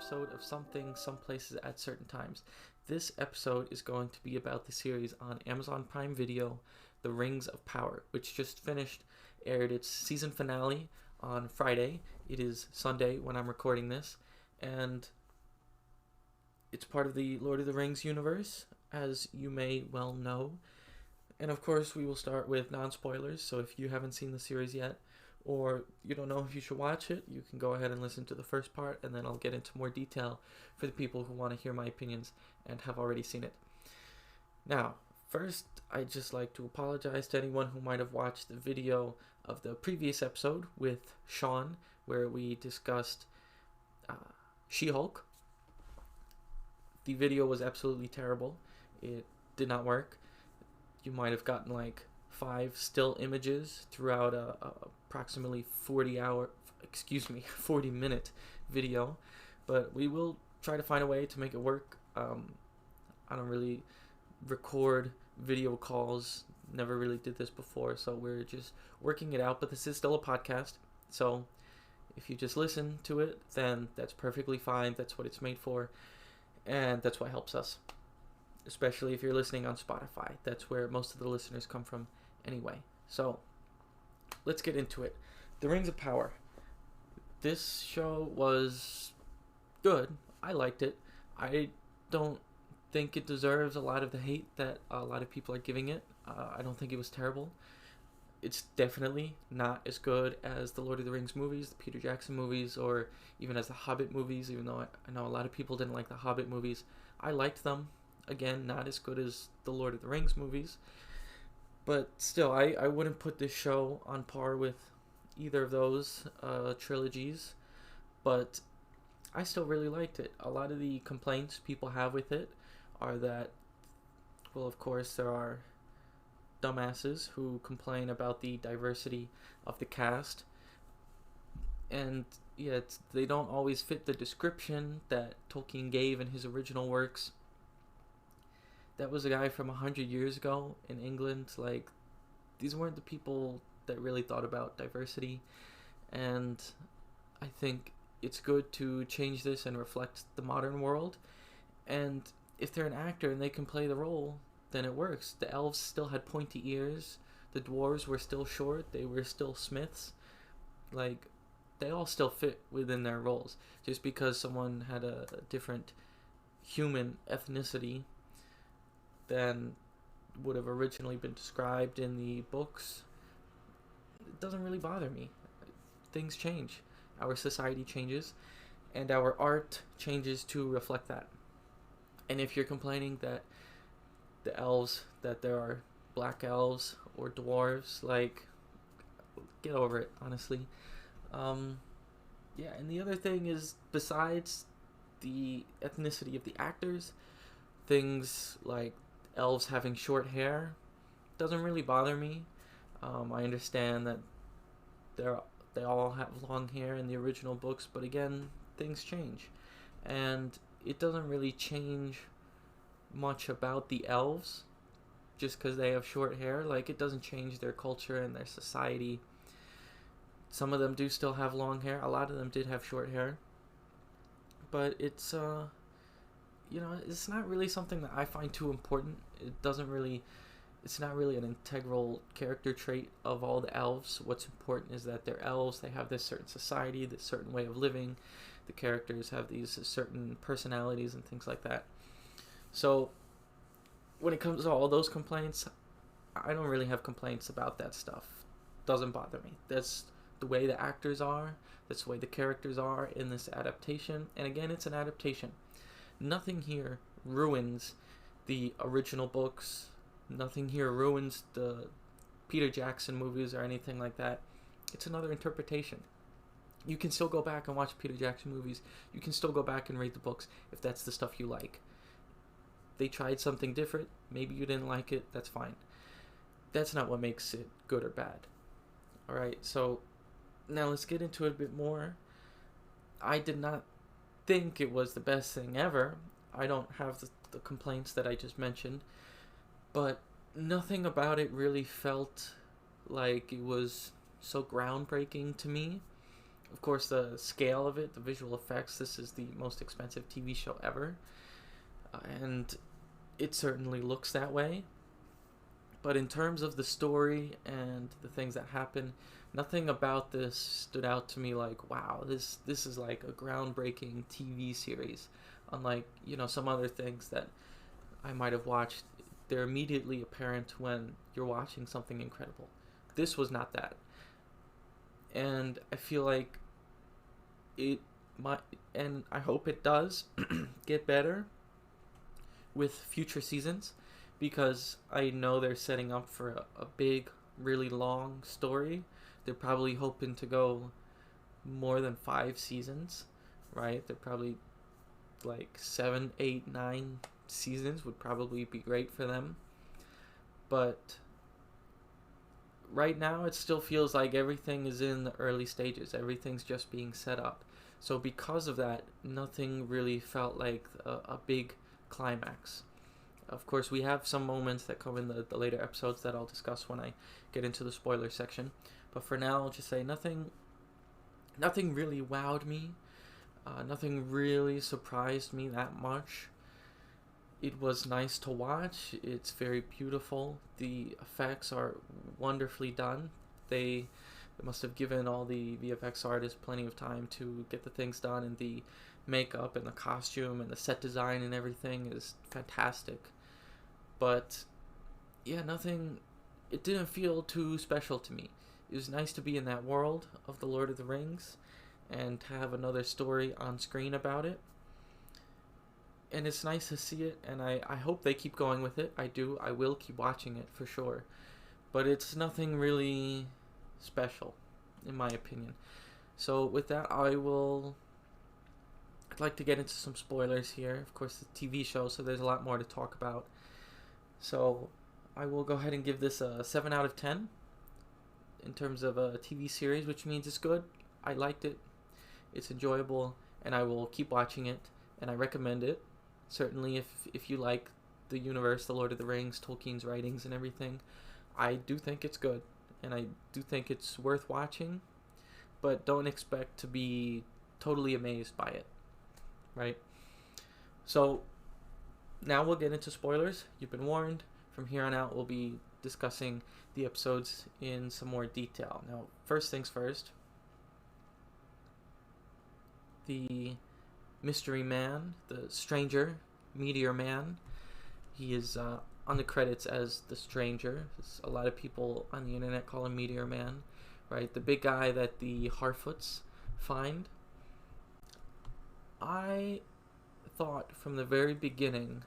episode of Something Some Places at Certain Times. This episode is going to be about the series on Amazon Prime Video, The Rings of Power, which just finished, aired its season finale on Friday. It is Sunday when I'm recording this, and it's part of the Lord of the Rings universe, as you may well know. And of course, we will start with non-spoilers, so if you haven't seen the series yet, or you don't know if you should watch it, you can go ahead and listen to the first part, and then I'll get into more detail for the people who want to hear my opinions and have already seen it. Now, first, I'd just like to apologize to anyone who might have watched the video of the previous episode with Sean, where we discussed She-Hulk. The video was absolutely terrible. It did not work. You might have gotten like 5 still images throughout a approximately 40 minute video, but we will try to find a way to make it work. I don't really record video calls, never really did this before, so we're just working it out, but this is still a podcast, so if you just listen to it, then that's perfectly fine. That's what it's made for, and that's what helps us, especially if you're listening on Spotify. That's where most of the listeners come from anyway. So let's get into it. The Rings of Power. This show was good. I liked it. I don't think it deserves a lot of the hate that a lot of people are giving it. I don't think it was terrible. It's definitely not as good as the Lord of the Rings movies, the Peter Jackson movies, or even as the Hobbit movies, even though I know a lot of people didn't like the Hobbit movies. I liked them. Again, not as good as the Lord of the Rings movies. But still, I wouldn't put this show on par with either of those trilogies. But I still really liked it. A lot of the complaints people have with it are that, well, of course, there are dumbasses who complain about the diversity of the cast. And yeah, they don't always fit the description that Tolkien gave in his original works. That was a guy from 100 years ago in England. Like, these weren't the people that really thought about diversity. And I think it's good to change this and reflect the modern world. And if they're an actor and they can play the role, then it works. The elves still had pointy ears. The dwarves were still short. They were still smiths. Like, they all still fit within their roles. Just because someone had a different human ethnicity than would have originally been described in the books, it doesn't really bother me. Things change. Our society changes, and our art changes to reflect that. And if you're complaining that the elves, that there are black elves or dwarves, like, get over it, honestly. Yeah, and the other thing is, besides the ethnicity of the actors, things like elves having short hair doesn't really bother me. I understand that they all have long hair in the original books, but again, things change, and it doesn't really change much about the elves just because they have short hair. Like, it doesn't change their culture and their society. Some of them do still have long hair. A lot of them did have short hair, but it's it's not really something that I find too important. It's not really an integral character trait of all the elves. What's important is that they're elves. They have this certain society, this certain way of living. The characters have these certain personalities and things like that. So when it comes to all those complaints, I don't really have complaints about that stuff. Doesn't bother me. That's the way the actors are. That's the way the characters are in this adaptation. And again, it's an adaptation. Nothing here ruins the original books. Nothing here ruins the Peter Jackson movies or anything like that. It's another interpretation. You can still go back and watch Peter Jackson movies. You can still go back and read the books if that's the stuff you like. They tried something different. Maybe you didn't like it. That's fine. That's not what makes it good or bad. Alright, so now let's get into it a bit more. I did not think it was the best thing ever. I don't have the complaints that I just mentioned, but nothing about it really felt like it was so groundbreaking to me. Of course, the scale of it, the visual effects, this is the most expensive TV show ever. And it certainly looks that way. But in terms of the story and the things that happen, nothing about this stood out to me like, wow, this is like a groundbreaking TV series. Unlike, some other things that I might have watched, they're immediately apparent when you're watching something incredible. This was not that. And I feel like it might, and I hope it does get better with future seasons, because I know they're setting up for a big, really long story. They're probably hoping to go more than 5 seasons, right? They're probably like 7, 8, 9 seasons would probably be great for them. But right now it still feels like everything is in the early stages. Everything's just being set up. So because of that, nothing really felt like a big climax. Of course, we have some moments that come in the later episodes that I'll discuss when I get into the spoiler section. But for now, I'll just say nothing really wowed me. Nothing really surprised me that much. It was nice to watch. It's very beautiful. The effects are wonderfully done. They must have given all the VFX artists plenty of time to get the things done, and the makeup and the costume and the set design and everything is fantastic. But yeah, it didn't feel too special to me. It was nice to be in that world of the Lord of the Rings and to have another story on screen about it. And it's nice to see it, and I hope they keep going with it. I will keep watching it for sure. But it's nothing really special, in my opinion. So with that, I'd like to get into some spoilers here. Of course, the TV show, so there's a lot more to talk about. So I will go ahead and give this a 7 out of 10 in terms of a TV series, which means it's good. I liked it. It's enjoyable, and I will keep watching it, and I recommend it. Certainly, if you like the universe, the Lord of the Rings, Tolkien's writings and everything, I do think it's good, and I do think it's worth watching, but don't expect to be totally amazed by it, right? So now we'll get into spoilers. You've been warned. From here on out, we'll be discussing the episodes in some more detail. Now, first things first, the mystery man, the stranger, Meteor Man, he is on the credits as the stranger. A lot of people on the internet call him Meteor Man, right? The big guy that the Harfoots find. I thought from the very beginning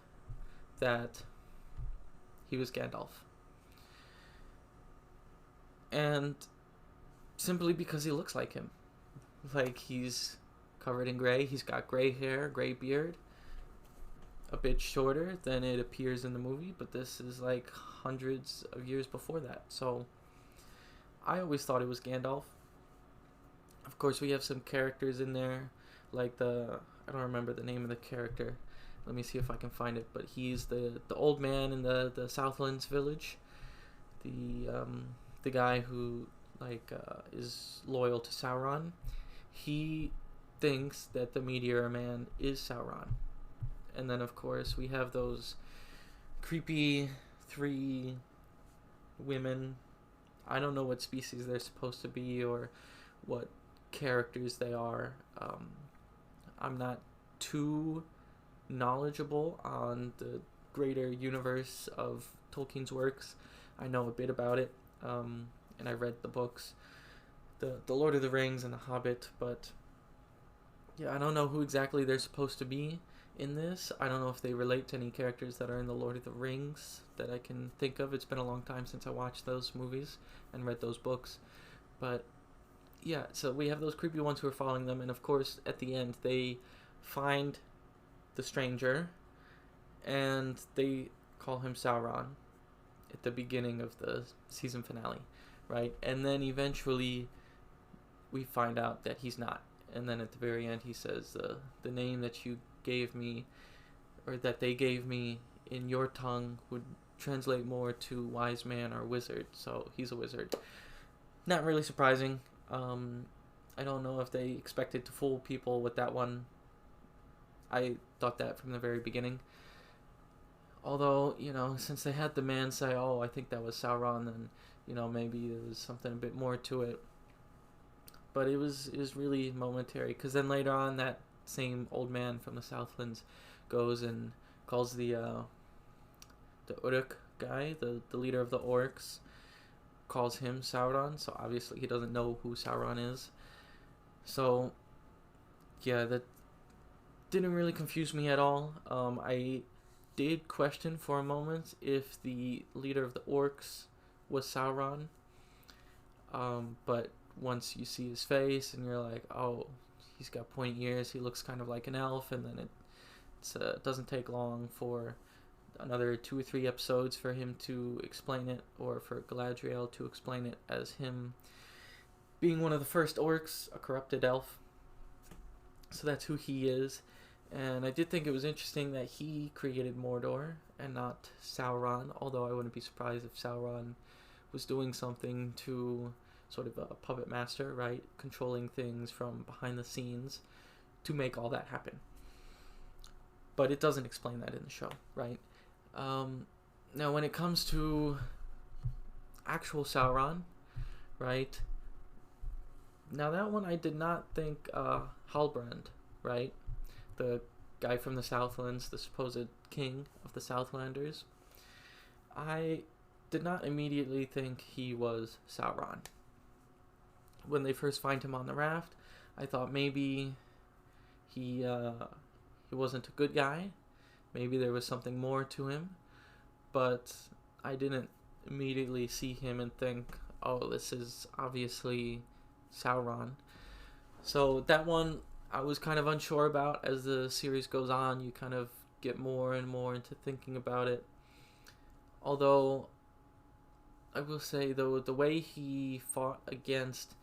that he was Gandalf. And simply because he looks like him. Like, he's covered in gray. He's got gray hair, gray beard. A bit shorter than it appears in the movie, but this is like hundreds of years before that. So I always thought it was Gandalf. Of course, we have some characters in there, like I don't remember the name of the character. Let me see if I can find it. But he's the old man in the Southlands village. The guy who is loyal to Sauron. He thinks that the Meteor Man is Sauron. And then, of course, we have those creepy 3 women. I don't know what species they're supposed to be or what characters they are. I'm not too knowledgeable on the greater universe of Tolkien's works. I know a bit about it, and I read the books, the Lord of the Rings and the Hobbit, but yeah, I don't know who exactly they're supposed to be in this. I don't know if they relate to any characters that are in the Lord of the Rings that I can think of. It's been a long time since I watched those movies and read those books. But yeah, so we have those creepy ones who are following them, and of course at the end they find the stranger and they call him Sauron at the beginning of the season finale, right? And then eventually we find out that he's not. And then at the very end he says, the name that you gave me, or that they gave me in your tongue, would translate more to wise man or wizard. So he's a wizard. Not really surprising. I don't know if they expected to fool people with that one. I thought that from the very beginning. Although, since they had the man say, "Oh, I think that was Sauron," then, maybe there was something a bit more to it. But it was really momentary, because then later on, that same old man from the Southlands goes and calls the Uruk guy, the leader of the orcs, calls him Sauron. So obviously he doesn't know who Sauron is. So yeah, that didn't really confuse me at all. I did question for a moment if the leader of the orcs was Sauron. But once you see his face and you're like, oh, he's got pointy ears, he looks kind of like an elf, and then it doesn't take long for another 2 or 3 episodes for him to explain it, or for Galadriel to explain it as him being one of the first orcs, a corrupted elf. So that's who he is. And I did think it was interesting that he created Mordor and not Sauron, although I wouldn't be surprised if Sauron was doing something to sort of a puppet master, right? Controlling things from behind the scenes to make all that happen. But it doesn't explain that in the show, right? Now, when it comes to actual Sauron, right? Now, that one I did not think Halbrand, right? The guy from the Southlands, the supposed king of the Southlanders. I did not immediately think he was Sauron. When they first find him on the raft, I thought maybe he wasn't a good guy. Maybe there was something more to him. But I didn't immediately see him and think, oh, this is obviously Sauron. So that one I was kind of unsure about. As the series goes on, you kind of get more and more into thinking about it. Although, I will say, though, the way he fought against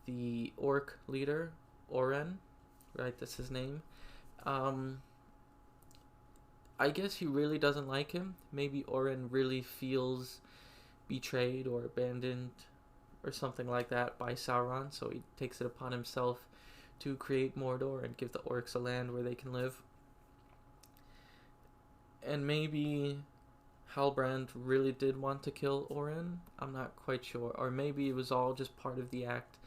the orc leader, Oren, right, that's his name, I guess he really doesn't like him. Maybe Oren really feels betrayed or abandoned or something like that by Sauron, so he takes it upon himself to create Mordor and give the orcs a land where they can live. And maybe Halbrand really did want to kill Oren. I'm not quite sure. Or maybe it was all just part of the act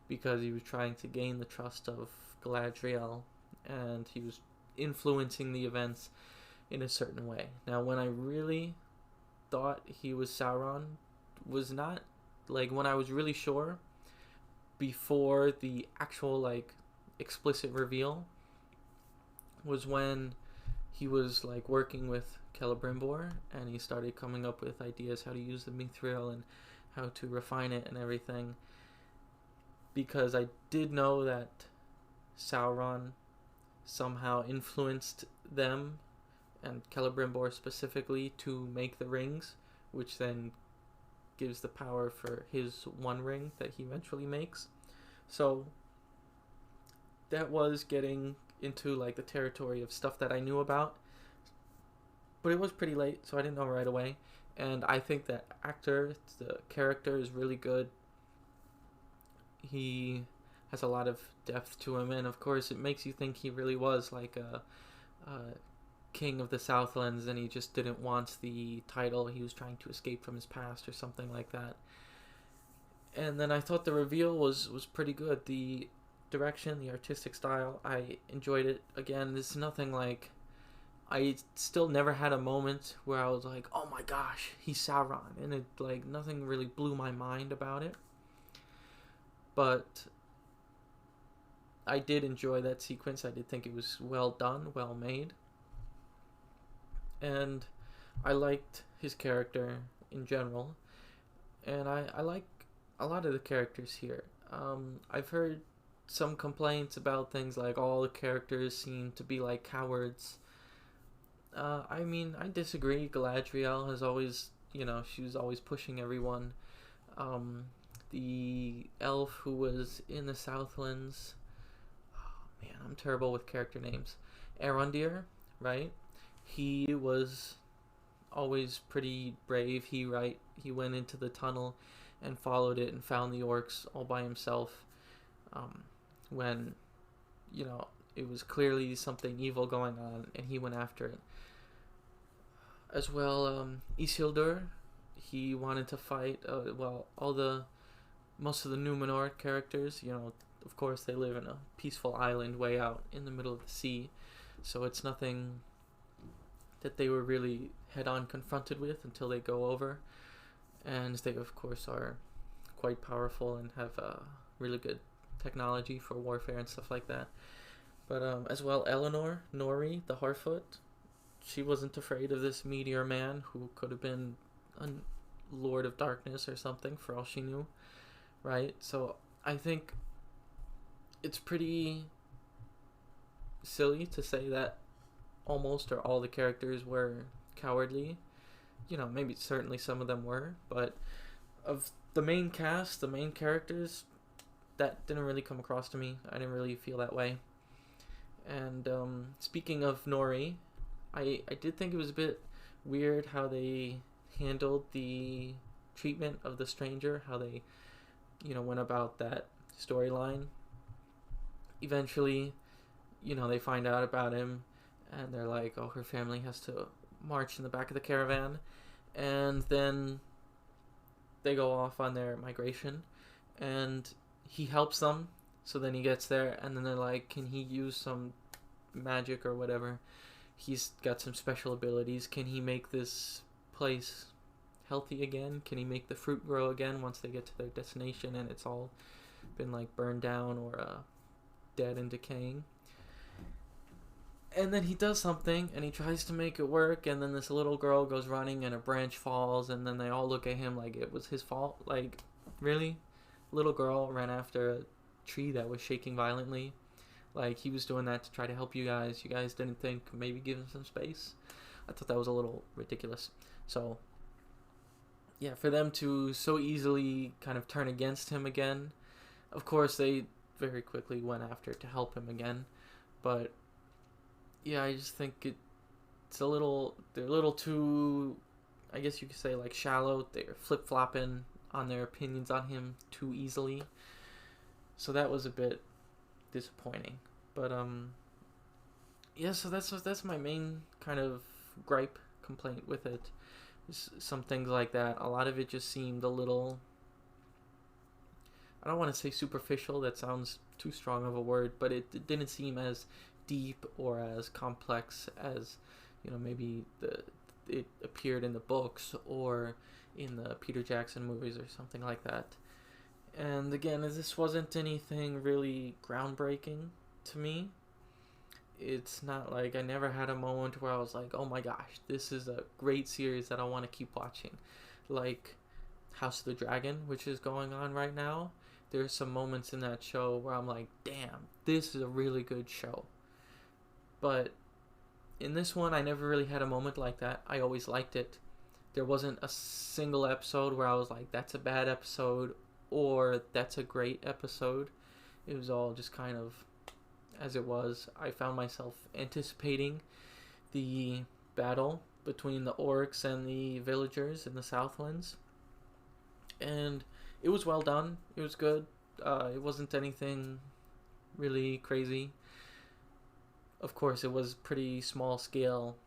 because he was trying to gain the trust of Galadriel and he was influencing the events in a certain way. Now, when I really thought he was Sauron was not, like, when I was really sure before the actual, like, explicit reveal was when he was, like, working with Celebrimbor and he started coming up with ideas how to use the mithril and how to refine it and everything, because I did know that Sauron somehow influenced them and Celebrimbor specifically to make the rings, which then gives the power for his one ring that he eventually makes. So that was getting into, like, the territory of stuff that I knew about, but it was pretty late, so I didn't know right away. And I think that the character is really good. He has a lot of depth to him, and of course it makes you think he really was like a king of the Southlands and he just didn't want the title. He was trying to escape from his past or something like that. And then I thought the reveal was pretty good. The direction, the artistic style, I enjoyed it. Again, there's nothing like, I still never had a moment where I was like, oh my gosh, he's Sauron, and it, like, nothing really blew my mind about it. But I did enjoy that sequence. I did think it was well done, well made. And I liked his character in general. And I like a lot of the characters here. I've heard some complaints about things like all the characters seem to be like cowards. I mean, I disagree. Galadriel has always, she was always pushing everyone. The elf who was in the Southlands, oh man, I'm terrible with character names. Arondir, right? He was always pretty brave. He went into the tunnel and followed it and found the orcs all by himself. when, you know, it was clearly something evil going on, and he went after it. As well, Isildur, he wanted to fight, most of the Numenor characters, you know, of course they live in a peaceful island way out in the middle of the sea, so it's nothing that they were really head-on confronted with until they go over, and they of course are quite powerful and have really good technology for warfare and stuff like that. But as well, Eleanor, Nori, the Harfoot, she wasn't afraid of this meteor man who could have been a Lord of Darkness or something for all she knew, right? So I think it's pretty silly to say that almost or all the characters were cowardly. You know, maybe certainly some of them were, but of the main cast, the main characters, that didn't really come across to me. I didn't really feel that way. And speaking of Nori, I did think it was a bit weird how they handled the treatment of the stranger, how they, you know, went about that storyline. Eventually, you know, they find out about him, and they're like, oh, her family has to march in the back of the caravan, and then they go off on their migration, and he helps them. So then he gets there, and then they're like, can he use some magic or whatever? He's got some special abilities. Can he make this place healthy again? Can he make the fruit grow again once they get to their destination and it's all been like burned down or dead and decaying? And then he does something, and he tries to make it work, and then this little girl goes running, and a branch falls, and then they all look at him like it was his fault. Like, really? Little girl ran after a tree that was shaking violently. Like, he was doing that to try to help you guys. You guys didn't think maybe give him some space? I thought that was a little ridiculous. So, yeah, for them to so easily kind of turn against him again, of course they very quickly went after to help him again, but yeah, I just think they're a little too, I guess you could say, like, shallow. They're flip-flopping on their opinions on him too easily. So that was a bit disappointing. But yeah, so that's my main kind of gripe, complaint with it. Some things like that. A lot of it just seemed a little, I don't want to say superficial, that sounds too strong of a word, but it didn't seem as deep or as complex as, you know, maybe it appeared in the books or in the Peter Jackson movies or something like that. And again, this wasn't anything really groundbreaking to me. It's not like I never had a moment where I was like, oh my gosh, this is a great series that I want to keep watching. Like House of the Dragon, which is going on right now. There's some moments in that show where I'm like, damn, this is a really good show. But in this one, I never really had a moment like that. I always liked it. There wasn't a single episode where I was like, that's a bad episode or that's a great episode. It was all just kind of as it was. I found myself anticipating the battle between the orcs and the villagers in the Southlands. And it was well done. It was good. It wasn't anything really crazy. Of course, it was pretty small scale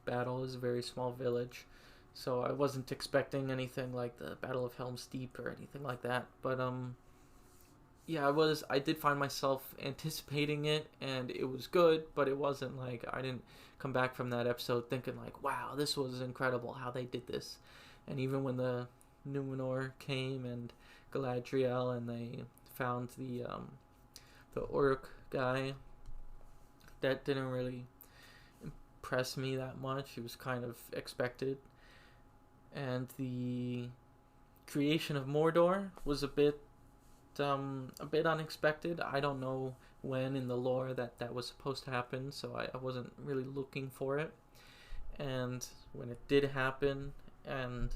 battle. It was a very small village. So I wasn't expecting anything like the Battle of Helm's Deep or anything like that. But yeah, I did find myself anticipating it, and it was good, but it wasn't like, I didn't come back from that episode thinking like, wow, this was incredible how they did this. And even when the Numenor came and Galadriel and they found the orc guy, that didn't really impress me that much. It was kind of expected. And the creation of Mordor was a bit unexpected. I don't know when in the lore that was supposed to happen, so I wasn't really looking for it. And when it did happen, and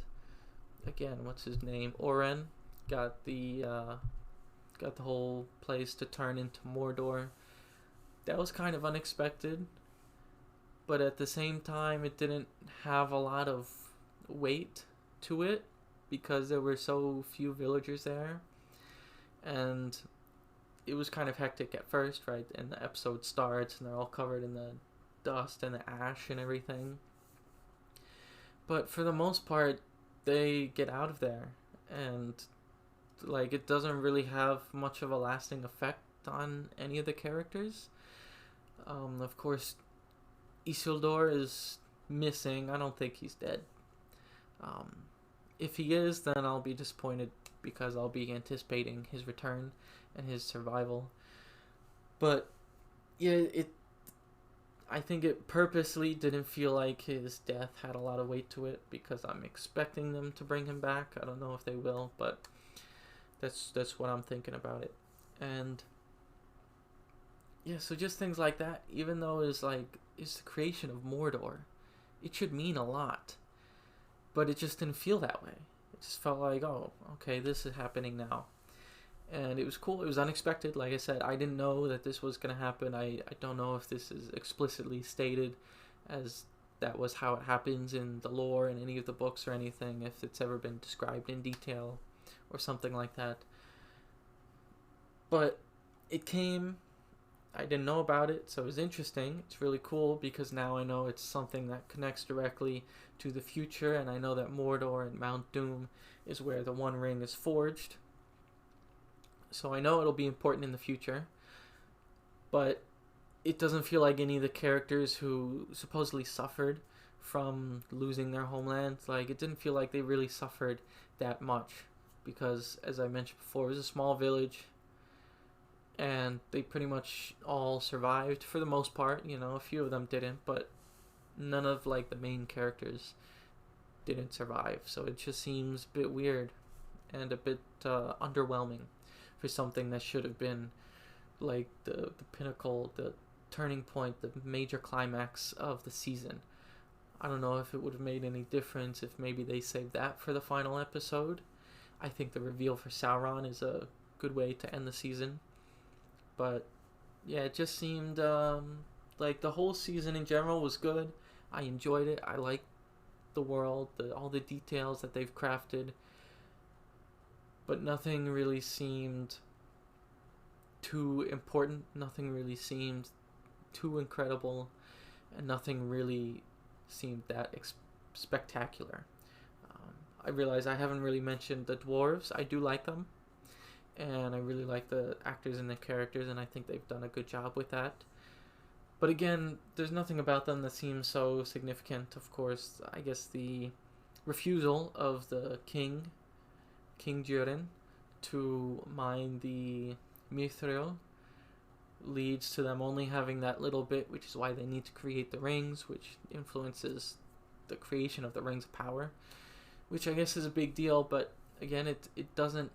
again, what's his name, Oren, got the whole place to turn into Mordor, that was kind of unexpected. But at the same time, it didn't have a lot of weight to it because there were so few villagers there. And it was kind of hectic at first, right? And the episode starts and they're all covered in the dust and the ash and everything. But for the most part, they get out of there, and like it doesn't really have much of a lasting effect on any of the characters. Of course, Isildur is missing. I don't think he's dead. Um, if he is, then I'll be disappointed because I'll be anticipating his return and his survival. But yeah, I think it purposely didn't feel like his death had a lot of weight to it because I'm expecting them to bring him back. I don't know if they will, but that's what I'm thinking about it. And yeah, so just things like that. Even though it's the creation of Mordor, it should mean a lot, but it just didn't feel that way. It just felt like, oh, okay, this is happening now. And it was cool. It was unexpected. Like I said, I didn't know that this was going to happen. I don't know if this is explicitly stated as that was how it happens in the lore in any of the books or anything, if it's ever been described in detail or something like that. But it came. I didn't know about it, so it was interesting. It's really cool because now I know it's something that connects directly to the future, and I know that Mordor and Mount Doom is where the One Ring is forged. So I know it'll be important in the future, but it doesn't feel like any of the characters who supposedly suffered from losing their homelands, like it didn't feel like they really suffered that much because, as I mentioned before, it was a small village and they pretty much all survived for the most part. You know, a few of them didn't, but none of like the main characters didn't survive. So it just seems a bit weird and a bit underwhelming for something that should have been like the pinnacle, the turning point, the major climax of the season. I don't know if it would have made any difference if maybe they saved that for the final episode. I think the reveal for Sauron is a good way to end the season. But yeah, it just seemed like the whole season in general was good. I enjoyed it. I liked the world, all the details that they've crafted. But nothing really seemed too important. Nothing really seemed too incredible. And nothing really seemed that spectacular. I realize I haven't really mentioned the dwarves. I do like them. And I really like the actors and the characters, and I think they've done a good job with that. But again, there's nothing about them that seems so significant. Of course, I guess the refusal of the King Durin, to mine the Mithril leads to them only having that little bit, which is why they need to create the rings, which influences the creation of the Rings of Power, which I guess is a big deal, but again, it doesn't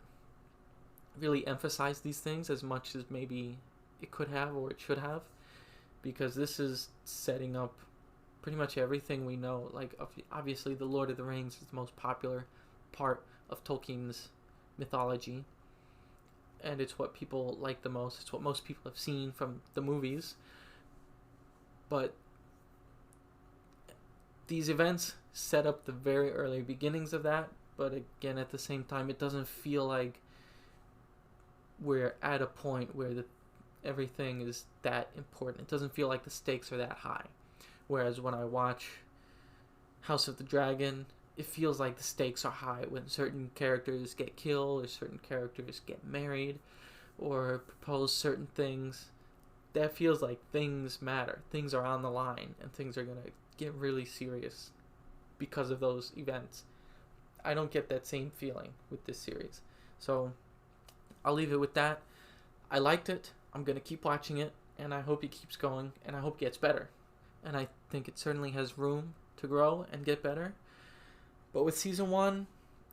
really emphasize these things as much as maybe it could have or it should have, because this is setting up pretty much everything we know. Like, obviously the Lord of the Rings is the most popular part of Tolkien's mythology, and it's what people like the most. It's what most people have seen from the movies. But these events set up the very early beginnings of that, but again, at the same time, it doesn't feel like we're at a point where everything is that important. It doesn't feel like the stakes are that high. Whereas when I watch House of the Dragon, it feels like the stakes are high when certain characters get killed or certain characters get married or propose certain things. That feels like things matter. Things are on the line and things are going to get really serious because of those events. I don't get that same feeling with this series. So I'll leave it with that. I liked it. I'm going to keep watching it, and I hope it keeps going, and I hope it gets better. And I think it certainly has room to grow and get better. But with season 1,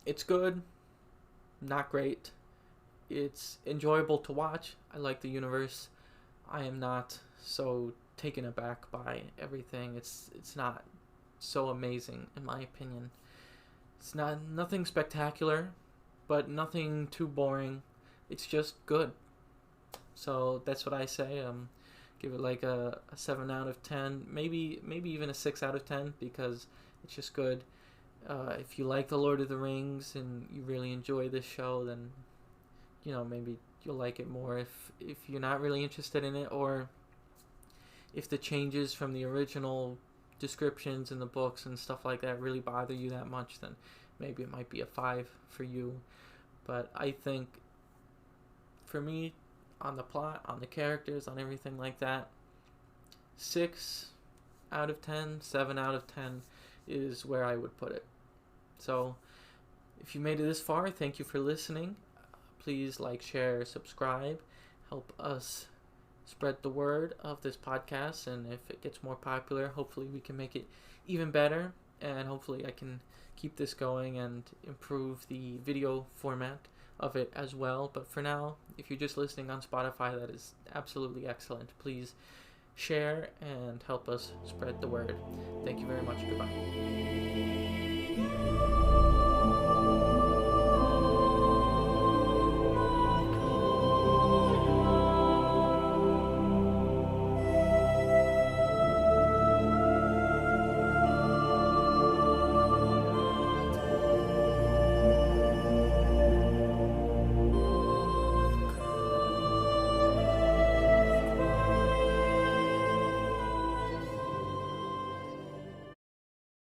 it's good, not great. It's enjoyable to watch. I like the universe. I am not so taken aback by everything. It's not so amazing, in my opinion. It's nothing spectacular, but nothing too boring. It's just good. So that's what I say. Give it like a 7 out of 10, maybe even a 6 out of 10, because it's just good. If you like The Lord of the Rings and you really enjoy this show, then maybe you'll like it more. If you're not really interested in it, or if the changes from the original descriptions in the books and stuff like that really bother you that much, then maybe it might be a 5 for you. But I think for me, on the plot, on the characters, on everything like that, 6 out of 10, 7 out of 10 is where I would put it. So if you made it this far, thank you for listening. Please like, share, subscribe. Help us spread the word of this podcast, and if it gets more popular, hopefully we can make it even better, and hopefully I can keep this going and improve the video format of it as well. But for now, if you're just listening on Spotify, that is absolutely excellent. Please share and help us spread the word. Thank you very much. Goodbye.